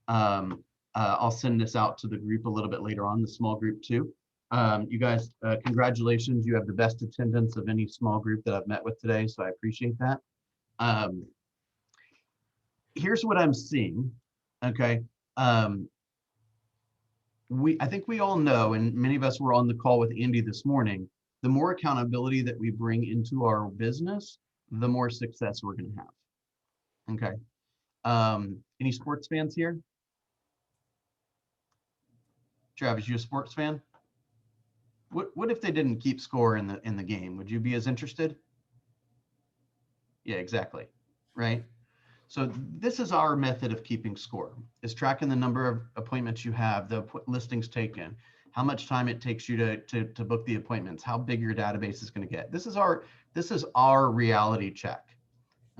I'll send this out to the group a little bit later on, the small group too. You guys, congratulations. You have the best attendance of any small group that I've met with today, so I appreciate that. Here's what I'm seeing, okay? I think we all know, and many of us were on the call with Andy this morning, the more accountability that we bring into our business, the more success we're gonna have, okay? Any sports fans here? Travis, you a sports fan? What if they didn't keep score in the game? Would you be as interested? Yeah, exactly, right? So this is our method of keeping score, is tracking the number of appointments you have, the listings taken, how much time it takes you to book the appointments, how big your database is going to get. This is our reality check,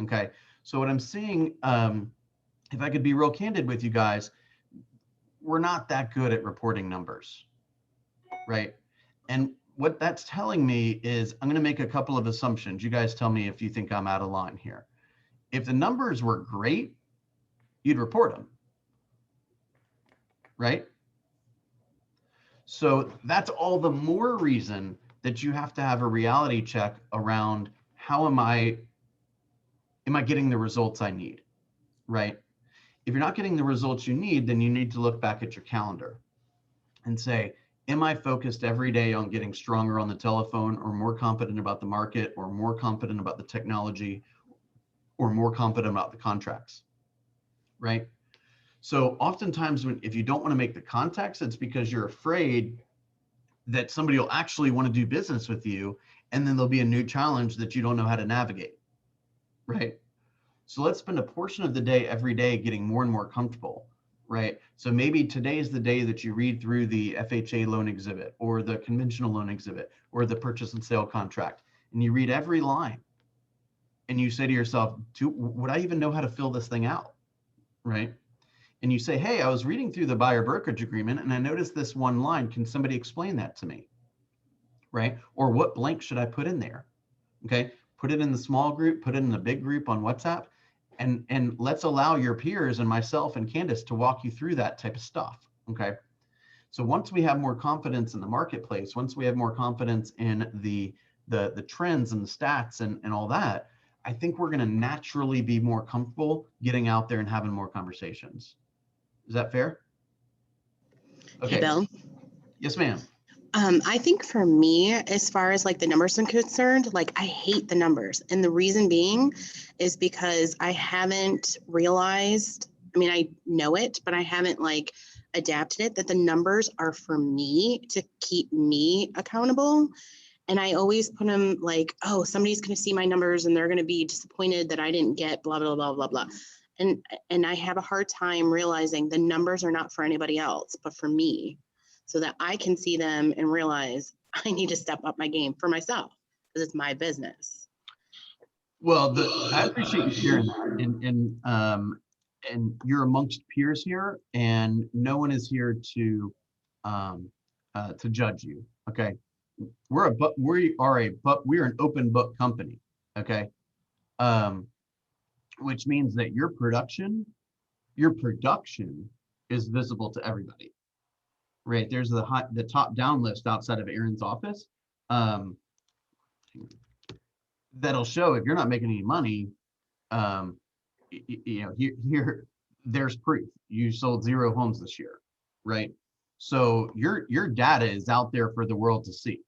okay? So what I'm seeing, if I could be real candid with you guys, we're not that good at reporting numbers, right? And what that's telling me is I'm going to make a couple of assumptions. You guys tell me if you think I'm out of line here. If the numbers were great, you'd report them, right? So that's all the more reason that you have to have a reality check around how am I getting the results I need, right? If you're not getting the results you need, then you need to look back at your calendar and say, am I focused every day on getting stronger on the telephone, or more confident about the market, or more confident about the technology, or more confident about the contracts, right? So oftentimes if you don't want to make the contacts, it's because you're afraid that somebody will actually want to do business with you, and then there'll be a new challenge that you don't know how to navigate, right? So let's spend a portion of the day every day getting more and more comfortable, right? So maybe today is the day that you read through the FHA loan exhibit, or the conventional loan exhibit, or the purchase and sale contract, and you read every line, and you say to yourself, would I even know how to fill this thing out, right? And you say, hey, I was reading through the buyer brokerage agreement and I noticed this one line. Can somebody explain that to me, right? Or what blank should I put in there? Okay, put it in the small group, put it in the big group on WhatsApp, and let's allow your peers and myself and Candace to walk you through that type of stuff, okay? So once we have more confidence in the marketplace, once we have more confidence in the trends and the stats and all that, I think we're going to naturally be more comfortable getting out there and having more conversations. Is that fair? Okay. Hey, Bill. Yes, ma'am. I think for me, as far as like the numbers are concerned, like I hate the numbers. And the reason being is because I haven't realized, I mean, I know it, but I haven't like adapted it, that the numbers are for me to keep me accountable. And I always put them like, oh, somebody's going to see my numbers and they're going to be disappointed that I didn't get blah, blah, blah, blah, blah. And I have a hard time realizing the numbers are not for anybody else, but for me, so that I can see them and realize I need to step up my game for myself because it's my business. Well, I appreciate you sharing that, and you're amongst peers here, and no one is here to judge you. Okay, we are an open book company. Okay, which means that your production is visible to everybody. Right, there's the top down list outside of Aaron's office. That'll show if you're not making any money. You know, there's proof you sold 0 homes this year, right? So your data is out there for the world to see.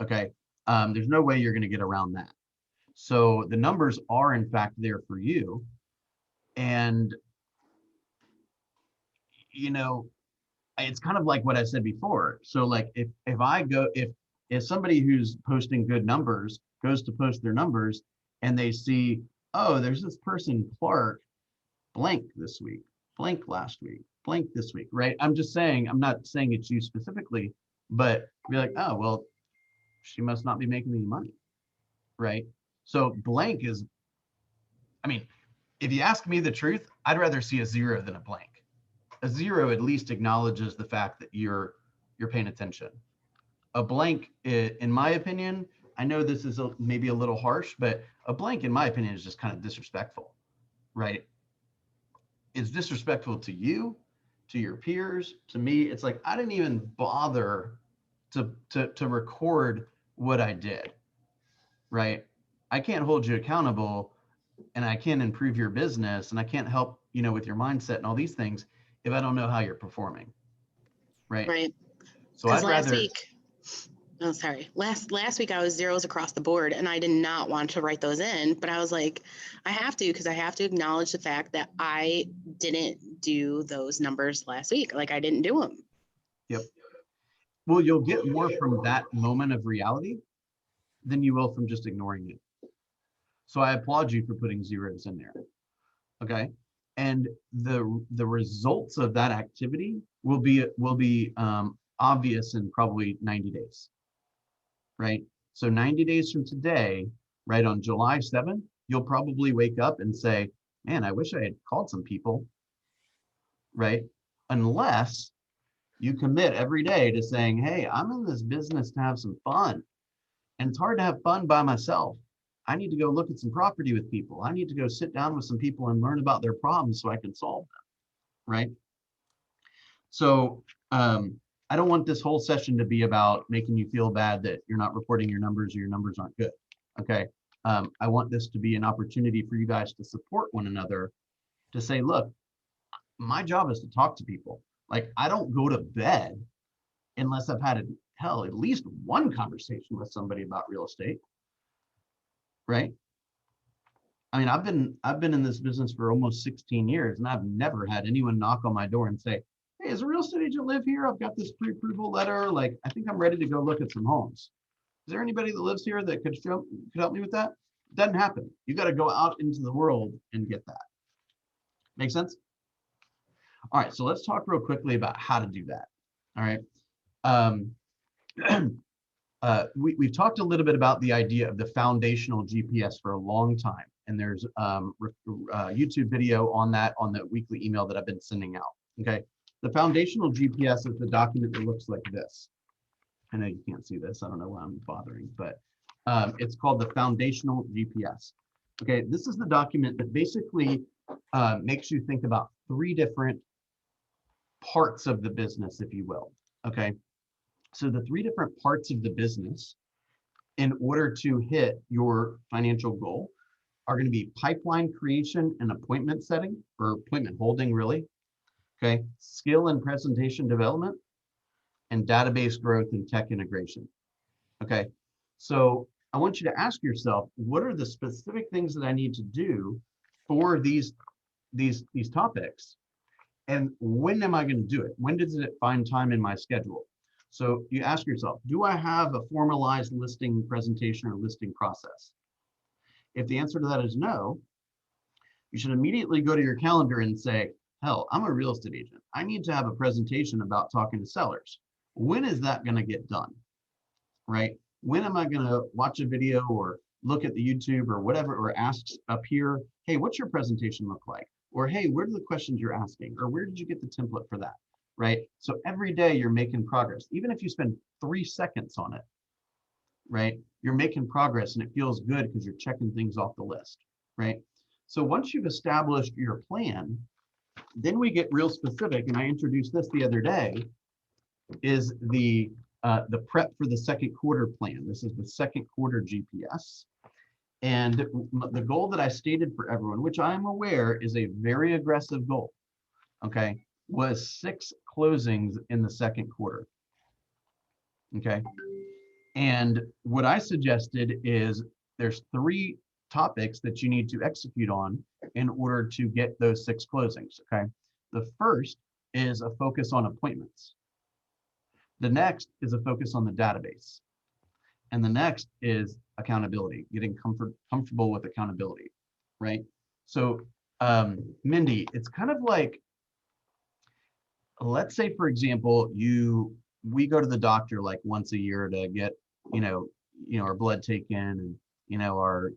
Okay, there's no way you're going to get around that. So the numbers are in fact there for you, and you know, it's kind of like what I said before. So like if somebody who's posting good numbers goes to post their numbers and they see, oh, there's this person, Clark, blank this week, blank last week, blank this week, right? I'm not saying it's you specifically, but be like, oh, well, she must not be making any money, right? So blank is, I mean, if you ask me the truth, I'd rather see a 0 than a blank. A 0 at least acknowledges the fact that you're paying attention. A blank, in my opinion, I know this is maybe a little harsh, but a blank, in my opinion, is just kind of disrespectful, right? It's disrespectful to you. to your peers, to me. It's like, I didn't even bother to record what I did, right? I can't hold you accountable, and I can't improve your business, and I can't help, with your mindset and all these things if I don't know how you're performing, right? Right. So Because I'd last rather, week, oh sorry, last week I was zeros across the board, and I did not want to write those in, but I was like, I have to, because I have to acknowledge the fact that I didn't do those numbers last week. Like I didn't do them. yep. Well, you'll get more from that moment of reality than you will from just ignoring it. So I applaud you for putting zeros in there. Okay. And the results of that activity will be obvious in probably 90 days, right? So 90 days from today, right, on July 7th, you'll probably wake up and say, man, I wish I had called some people, right? Unless you commit every day to saying, hey, I'm in this business to have some fun. And it's hard to have fun by myself. I need to go look at some property with people. I need to go sit down with some people and learn about their problems so I can solve them, right? So I don't want this whole session to be about making you feel bad that you're not reporting your numbers or your numbers aren't good. Okay. I want this to be an opportunity for you guys to support one another, to say, look, my job is to talk to people. Like, I don't go to bed unless I've had at least one conversation with somebody about real estate, right? I mean, I've been in this business for almost 16 years, and I've never had anyone knock on my door and say, hey, is a real estate agent live here? I've got this pre-approval letter. Like, I think I'm ready to go look at some homes. Is there anybody that lives here that could help me with that? It doesn't happen. You got to go out into the world and get that. Make sense? All right, so let's talk real quickly about how to do that. All right. Um, we've talked a little bit about the idea of the foundational GPS for a long time. And there's YouTube video on that on the weekly email that I've been sending out. Okay. The foundational GPS is the document that looks like this. I know you can't see this. I don't know why I'm bothering, but it's called the foundational GPS. Okay. This is the document that basically makes you think about three different parts of the business, if you will. Okay. So the three different parts of the business in order to hit your financial goal are going to be pipeline creation and appointment setting, or appointment holding, really. Okay. Skill and presentation development, and database growth and tech integration. Okay. So I want you to ask yourself, what are the specific things that I need to do for these topics? And when am I going to do it? When does it find time in my schedule? So you ask yourself, do I have a formalized listing presentation or listing process? If the answer to that is no, you should immediately go to your calendar and say, hell, I'm a real estate agent. I need to have a presentation about talking to sellers. When is that going to get done? Right? When am I going to watch a video or look at the YouTube or whatever, or ask up here, hey, what's your presentation look like? Or, hey, where are the questions you're asking? Or where did you get the template for that? Right? So every day you're making progress. Even if you spend 3 seconds on it, right? You're making progress and it feels good because you're checking things off the list, right? So once you've established your plan, then we get real specific. And I introduced this the other day, is the prep for the second quarter plan. This is the second quarter GPS. And the goal that I stated for everyone, which I'm aware is a very aggressive goal, okay, was 6 closings in the second quarter. Okay. And what I suggested is there's 3 topics that you need to execute on in order to get those 6 closings. Okay. The first is a focus on appointments. The next is a focus on the database. And the next is accountability, getting comfortable with accountability, right? So, Mindy, it's kind of like, let's say, for example, we go to the doctor like once a year to get, our blood taken and, our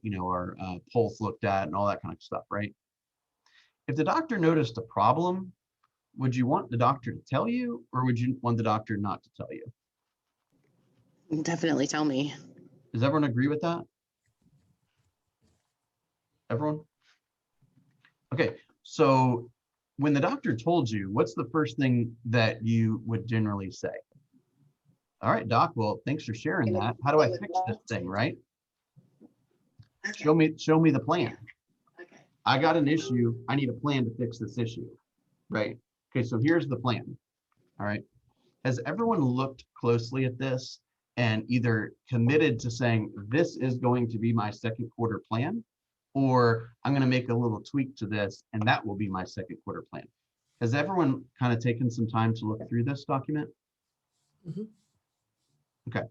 pulse looked at and all that kind of stuff, right? If the doctor noticed a problem, would you want the doctor to tell you, or would you want the doctor not to tell you? Definitely tell me. Does everyone agree with that? Everyone? Okay, so when the doctor told you, what's the first thing that you would generally say? All right, doc, well, thanks for sharing that. How do I fix this thing, right? Show me the plan. I got an issue. I need a plan to fix this issue, right? Okay, so here's the plan. All right. Has everyone looked closely at this and either committed to saying, this is going to be my second quarter plan, or I'm going to make a little tweak to this and that will be my second quarter plan? Has everyone kind of taken some time to look through this document? Mhm. Okay.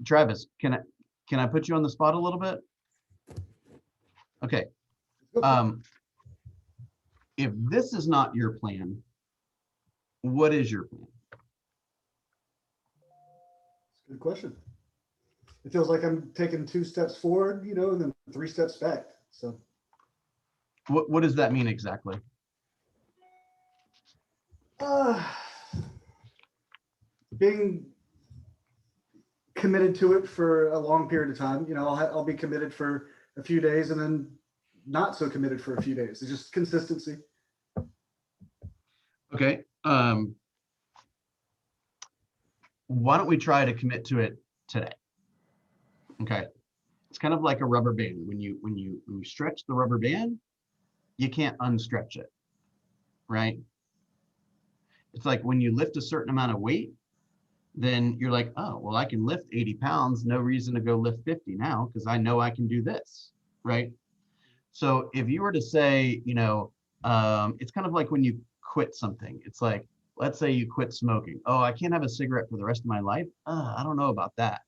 Travis, can I put you on the spot a little bit? Okay. If this is not your plan, what is your plan? Good question. It feels like I'm taking 2 steps forward, and then 3 steps back. So What does that mean exactly? Being committed to it for a long period of time. I'll be committed for a few days and then not so committed for a few days. It's just consistency. Okay. Why don't we try to commit to it today? Okay. It's kind of like a rubber band. When you stretch the rubber band, you can't unstretch it, right? It's like when you lift a certain amount of weight, then you're like, oh, well, I can lift 80 pounds. No reason to go lift 50 now because I know I can do this, right? So if you were to say, it's kind of like when you quit something. It's like, let's say you quit smoking. Oh, I can't have a cigarette for the rest of my life. I don't know about that,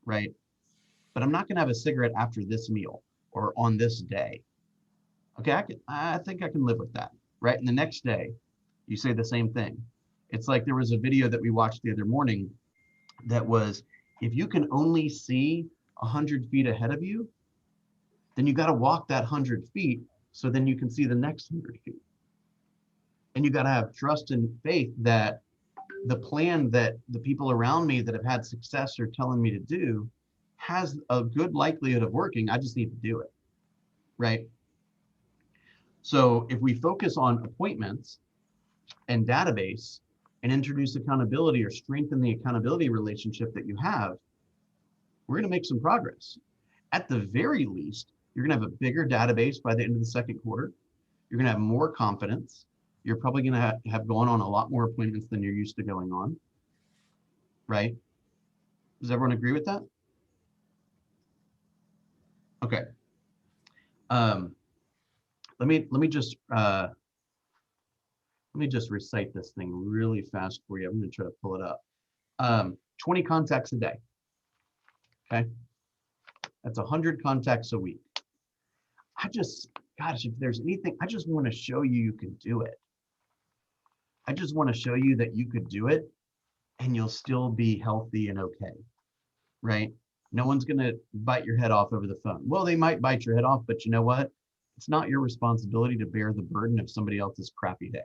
right? But I'm not going to have a cigarette after this meal or on this day. Okay, I think I can live with that, right? And the next day, you say the same thing. It's like there was a video that we watched the other morning that was, if you can only see 100 feet ahead of you, then you got to walk that 100 feet so then you can see the next 100 feet. And you got to have trust and faith that the plan that the people around me that have had success are telling me to do has a good likelihood of working. I just need to do it, right? So if we focus on appointments and database and introduce accountability or strengthen the accountability relationship that you have, we're going to make some progress. At the very least, you're going to have a bigger database by the end of the second quarter. You're going to have more confidence. You're probably going to have gone on a lot more appointments than you're used to going on, right? Does everyone agree with that? Okay. Let me just recite this thing really fast for you. I'm going to try to pull it up. 20 contacts a day. Okay. That's 100 contacts a week. Gosh, if there's anything, I just want to show you can do it. I just want to show you that you could do it and you'll still be healthy and okay, right? No one's going to bite your head off over the phone. Well, they might bite your head off, but you know what? It's not your responsibility to bear the burden of somebody else's crappy day.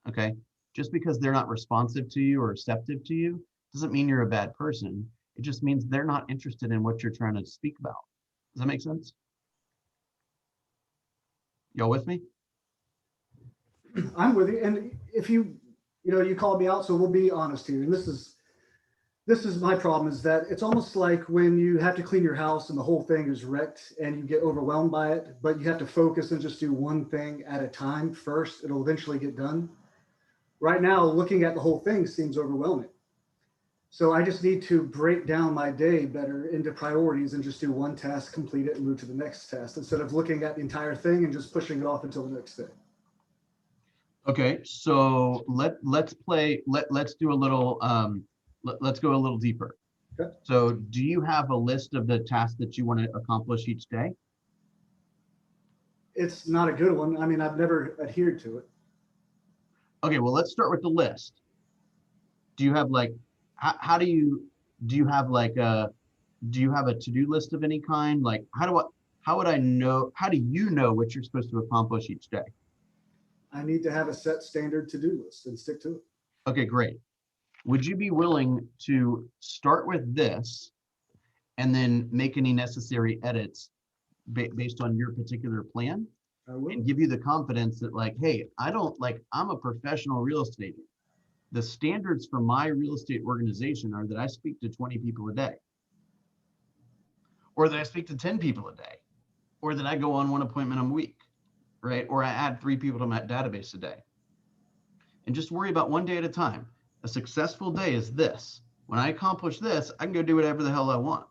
Okay? Just because they're not responsive to you or receptive to you doesn't mean you're a bad person. It just means they're not interested in what you're trying to speak about. Does that make sense? Y'all with me? I'm with you. And if you called me out, so we'll be honest here. And this is my problem, is that it's almost like when you have to clean your house and the whole thing is wrecked and you get overwhelmed by it, but you have to focus and just do one thing at a time first. It'll eventually get done. Right now, looking at the whole thing seems overwhelming. So I just need to break down my day better into priorities and just do one task, complete it, and move to the next task instead of looking at the entire thing and just pushing it off until the next day. Okay, so let's do a little let's go a little deeper. Okay. So do you have a list of the tasks that you want to accomplish each day? It's not a good one. I mean, I've never adhered to it. Okay, well, let's start with the list. Do you have like, how do you have like do you have a to-do list of any kind? Like, how do you know what you're supposed to accomplish each day? I need to have a set standard to-do list and stick to it. Okay, great. Would you be willing to start with this and then make any necessary edits based on your particular plan, and give you the confidence that like, hey, I'm a professional real estate agent. The standards for my real estate organization are that I speak to 20 people a day, or that I speak to 10 people a day, or that I go on one appointment a week, right? Or I add 3 people to my database a day. And just worry about one day at a time. A successful day is this. When I accomplish this, I can go do whatever the hell I want.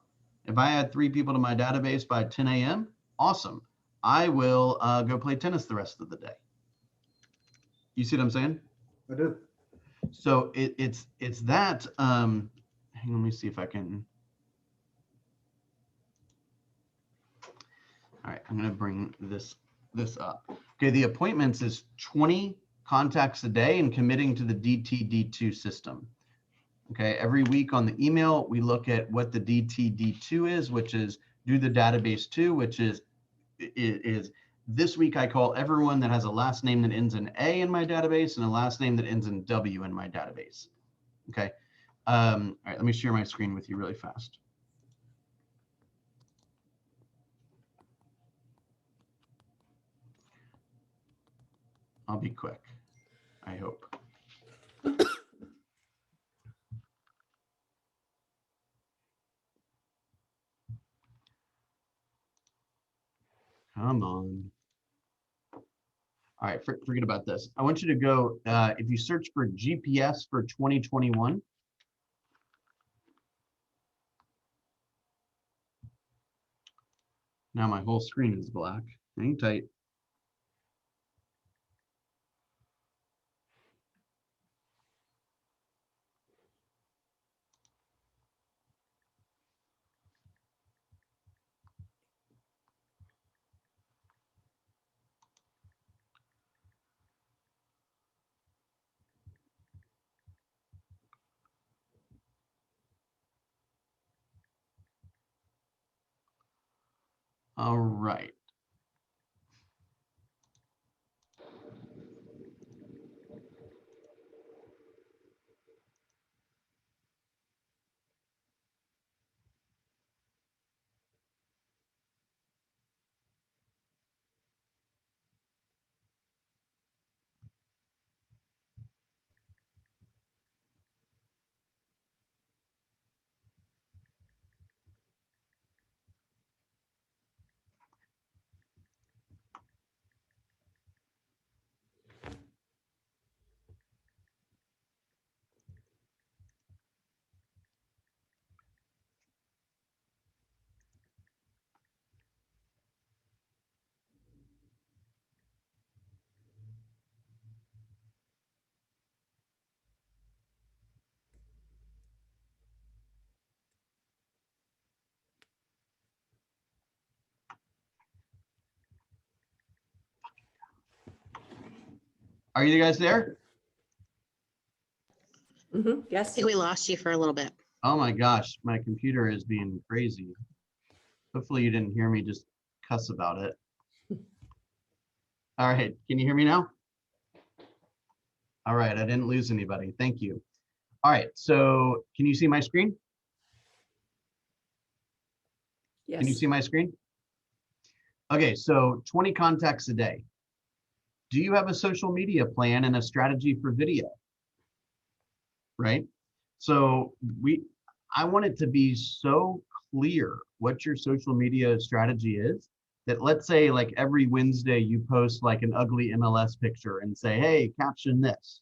If I add 3 people to my database by 10 a.m., awesome. I will go play tennis the rest of the day. You see what I'm saying? I do. So it's that. Hang on, let me see if I can. All right, I'm going to bring this up. Okay, the appointments is 20 contacts a day and committing to the DTD2 system. Okay, every week on the email, we look at what the DTD2 is, which is do the database 2, which is this week I call everyone that has a last name that ends in A in my database and a last name that ends in W in my database. Okay, all right, let me share my screen with you really fast. I'll be quick, I hope. Come on. All right, forget about this. I want you to go, if you search for GPS for 2021, now my whole screen is black. Hang tight. All right. Are you guys there? I Yes. think we lost you for a little bit. Oh my gosh, my computer is being crazy. Hopefully you didn't hear me just cuss about it. All right, can you hear me now? All right, I didn't lose anybody. Thank you. All right, so can you see my screen? Yes. Can you see my screen? Okay, so 20 contacts a day. Do you have a social media plan and a strategy for video? Right? So I want it to be so clear what your social media strategy is that, let's say, like every Wednesday you post like an ugly MLS picture and say, hey, caption this.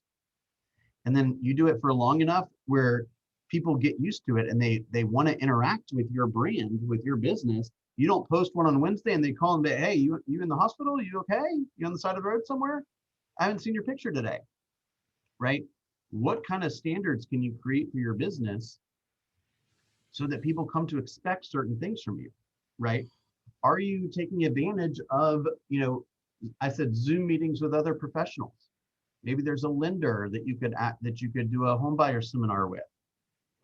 And then you do it for long enough where people get used to it and they want to interact with your brand, with your business. You don't post one on Wednesday and they call and say, hey, you in the hospital? You okay? You on the side of the road somewhere? I haven't seen your picture today, right? What kind of standards can you create for your business so that people come to expect certain things from you, right? Are you taking advantage of, I said Zoom meetings with other professionals? Maybe there's a lender that you could do a home buyer seminar with,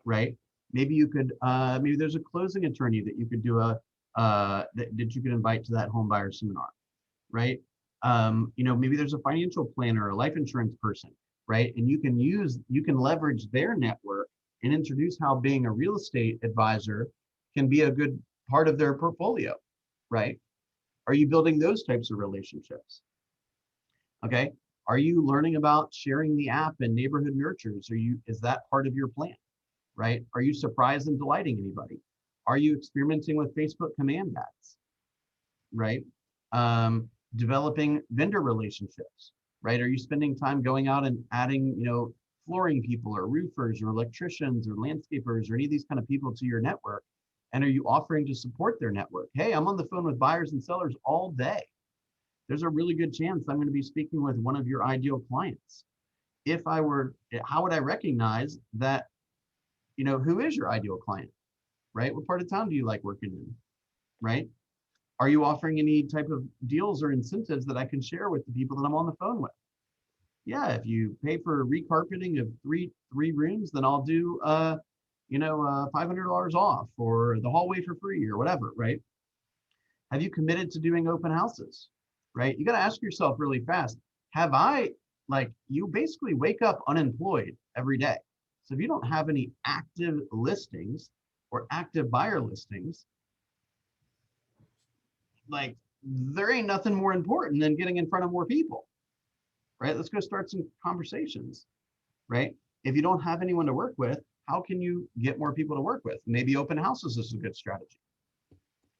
right? Maybe you could, maybe there's a closing attorney that you could do that you could invite to that home buyer seminar, right? Maybe there's a financial planner, a life insurance person, right? And you can leverage their network and introduce how being a real estate advisor can be a good part of their portfolio, right? Are you building those types of relationships? Okay. Are you learning about sharing the app and neighborhood nurtures? Is that part of your plan, right? Are you surprised and delighting anybody? Are you experimenting with Facebook command ads, right? Developing vendor relationships, right? Are you spending time going out and adding, flooring people or roofers or electricians or landscapers or any of these kind of people to your network? And are you offering to support their network? Hey, I'm on the phone with buyers and sellers all day. There's a really good chance I'm going to be speaking with one of your ideal clients. How would I recognize that, who is your ideal client, right? What part of town do you like working in, right? Are you offering any type of deals or incentives that I can share with the people that I'm on the phone with? Yeah, if you pay for recarpeting of three rooms, then I'll do $500 off or the hallway for free or whatever, right? Have you committed to doing open houses, right? You got to ask yourself really fast, you basically wake up unemployed every day. So if you don't have any active listings or active buyer listings, there ain't nothing more important than getting in front of more people, right? Let's go start some conversations, right? If you don't have anyone to work with, how can you get more people to work with? Maybe open houses is a good strategy,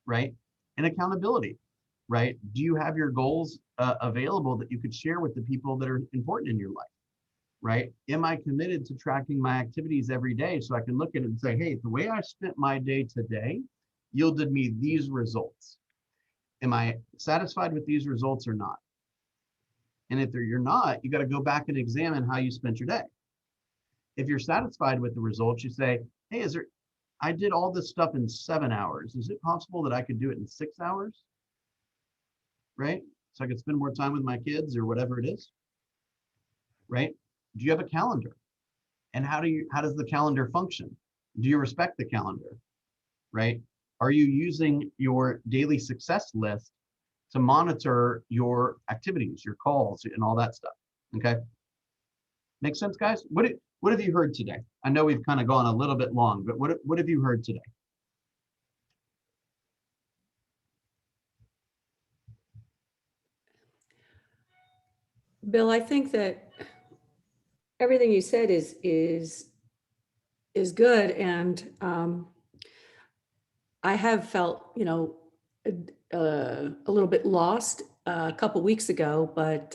right? And accountability, right? Do you have your goals available that you could share with the people that are important in your life, right? Am I committed to tracking my activities every day so I can look at it and say, hey, the way I spent my day today yielded me these results. Am I satisfied with these results or not? And if you're not, you got to go back and examine how you spent your day. If you're satisfied with the results, you say, hey, I did all this stuff in 7 hours. Is it possible that I could do it in 6 hours? Right? So I could spend more time with my kids or whatever it is. Right? Do you have a calendar? And how does the calendar function? Do you respect the calendar? Right? Are you using your daily success list to monitor your activities, your calls, and all that stuff? Okay. Make sense, guys? What have you heard today? I know we've kind of gone a little bit long, but what have you heard today? Bill, I think that everything you said is good, and I have felt, a little bit lost a couple weeks ago, but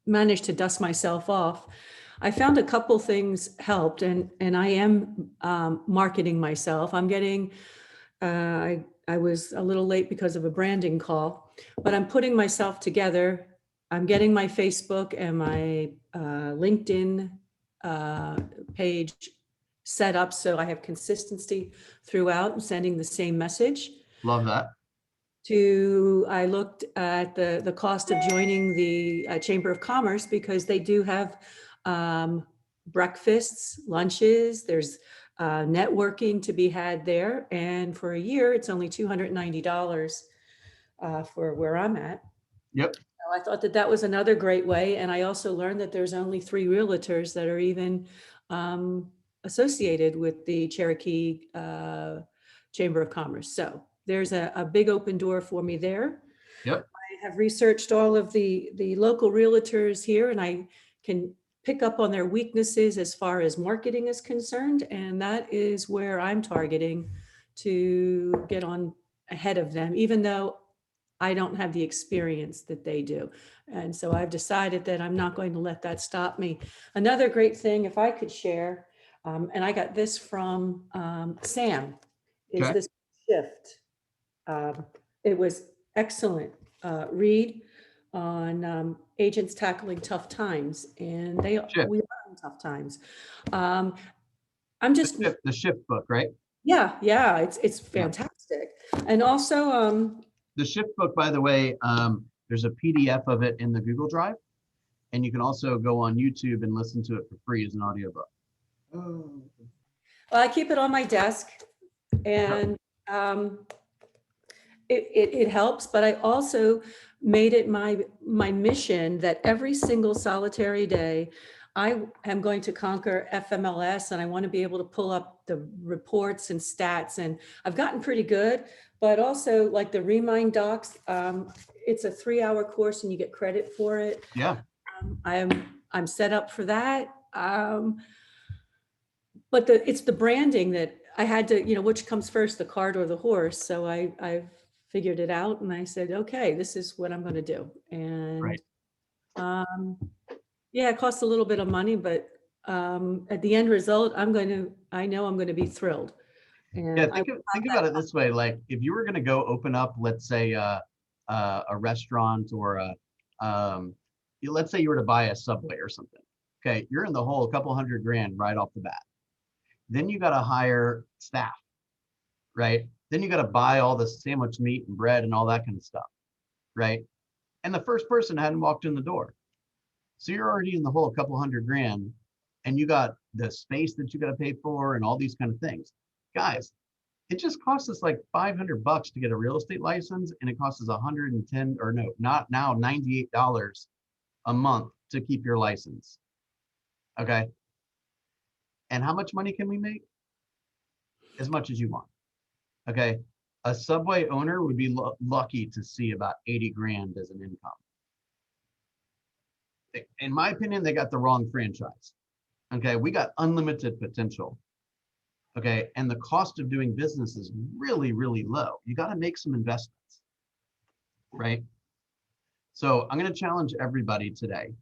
managed to dust myself off. I found a couple things helped, and I am marketing myself. I'm getting, I was a little late because of a branding call, but I'm putting myself together. I'm getting my Facebook and my LinkedIn page set up so I have consistency throughout and sending the same message. Love that. I looked at the cost of joining the Chamber of Commerce because they do have breakfasts, lunches, there's networking to be had there. And for a year, it's only $290 for where I'm at. Yep. So I thought that was another great way. And I also learned that there's only 3 realtors that are even associated with the Cherokee Chamber of Commerce. So there's a big open door for me there. Yep. I have researched all of the local realtors here, and I can pick up on their weaknesses as far as marketing is concerned. And that is where I'm targeting to get on ahead of them, even though I don't have the experience that they do. And so I've decided that I'm not going to let that stop me. Another great thing, if I could share, and I got this from Sam, is this shift. It was excellent read on agents tackling tough times, and we are in tough times. I'm just the shift book, right? Yeah, it's fantastic. And also the shift book, by the way, there's a PDF of it in the Google Drive, and you can also go on YouTube and listen to it for free as an audiobook. Well, I keep it on my desk, and it helps, but I also made it my mission that every single solitary day I am going to conquer FMLS, and I want to be able to pull up the reports and stats, and I've gotten pretty good, but also like the Remind Docs, it's a 3-hour course and you get credit for it. Yeah. I'm set up for that. But it's the branding that I had to, which comes first, the cart or the horse. So I've figured it out, and I said, okay, this is what I'm going to do. And Right. yeah, it costs a little bit of money, but at the end result, I know I'm going to be thrilled. And Yeah, think about it this way. Like if you were going to go open up, let's say a restaurant or let's say you were to buy a Subway or something. Okay, you're in the hole a couple $100,000 right off the bat. Then you got to hire staff, right? Then you got to buy all the sandwich meat and bread and all that kind of stuff, right? And the first person hadn't walked in the door. So you're already in the hole a couple $100,000, and you got the space that you got to pay for and all these kind of things. Guys, it just costs us like $500 to get a real estate license, and it costs us $110 or no, not now, $98 a month to keep your license. Okay. And how much money can we make? As much as you want. Okay. A Subway owner would be lucky to see about 80 grand as an income. In my opinion, they got the wrong franchise. Okay. We got unlimited potential. Okay. And the cost of doing business is really, really low. You got to make some investments. Right. So I'm going to challenge everybody today.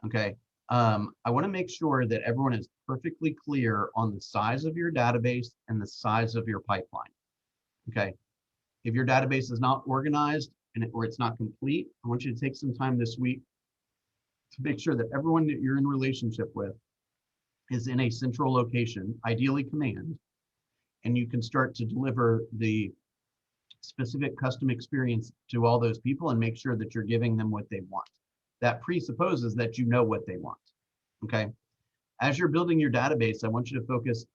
Okay. I want to make sure that everyone is perfectly clear on the size of your database and the size of your pipeline. Okay. If your database is not organized or it's not complete, I want you to take some time this week to make sure that everyone that you're in relationship with is in a central location, ideally command, and you can start to deliver the specific custom experience to all those people and make sure that you're giving them what they want. That presupposes that you know what they want. Okay. As you're building your database, I want you to focus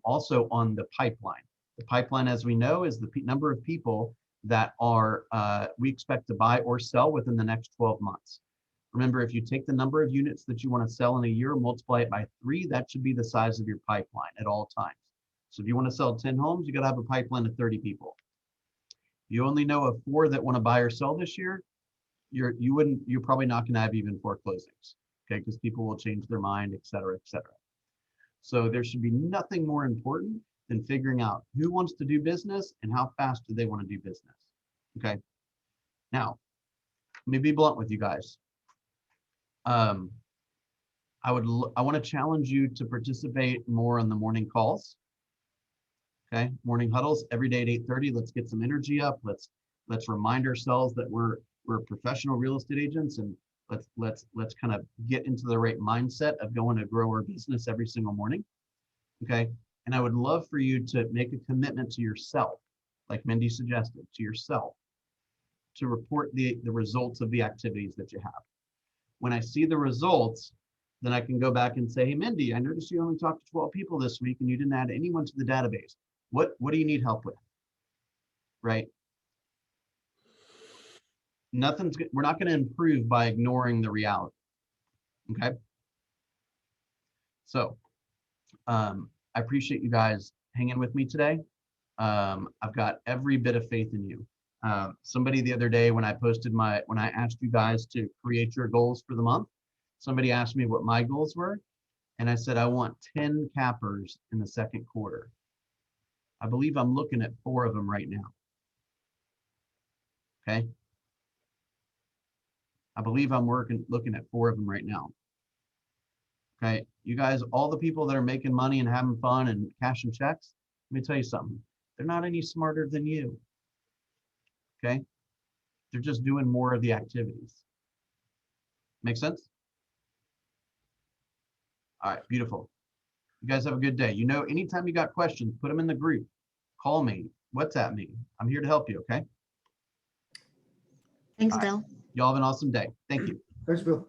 also on the pipeline. The pipeline, as we know, is the number of people that are we expect to buy or sell within the next 12 months. Remember, if you take the number of units that you want to sell in a year, multiply it by 3, that should be the size of your pipeline at all times. So if you want to sell 10 homes, you got to have a pipeline of 30 people. You only know of 4 that want to buy or sell this year, you're probably not going to have even 4 closings, okay? Because people will change their mind, et cetera, et cetera. So there should be nothing more important than figuring out who wants to do business and how fast do they want to do business, okay? Now, let me be blunt with you guys. I want to challenge you to participate more on the morning calls, okay? Morning huddles every day at 8:30. Let's get some energy up. Let's remind ourselves that we're professional real estate agents, and let's kind of get into the right mindset of going to grow our business every single morning. Okay. And I would love for you to make a commitment to yourself, like Mindy suggested, to yourself, to report the results of the activities that you have. When I see the results, then I can go back and say, hey, Mindy, I noticed you only talked to 12 people this week and you didn't add anyone to the database. What do you need help with? Right? We're not going to improve by ignoring the reality. Okay. So I appreciate you guys hanging with me today. I've got every bit of faith in you. Somebody the other day when I asked you guys to create your goals for the month, somebody asked me what my goals were. And I said, I want 10 cappers in the second quarter. I believe I'm looking at 4 of them right now. Okay. I believe I'm looking at 4 of them right now. Okay, you guys, all the people that are making money and having fun and cashing checks, let me tell you something. They're not any smarter than you. Okay, they're just doing more of the activities. Make sense? All right, beautiful. You guys have a good day. You know, anytime you got questions, put them in the group. Call me, WhatsApp me. I'm here to help you, okay? Thanks, Bill. Y'all have an awesome day. Thank you. Thanks, Bill.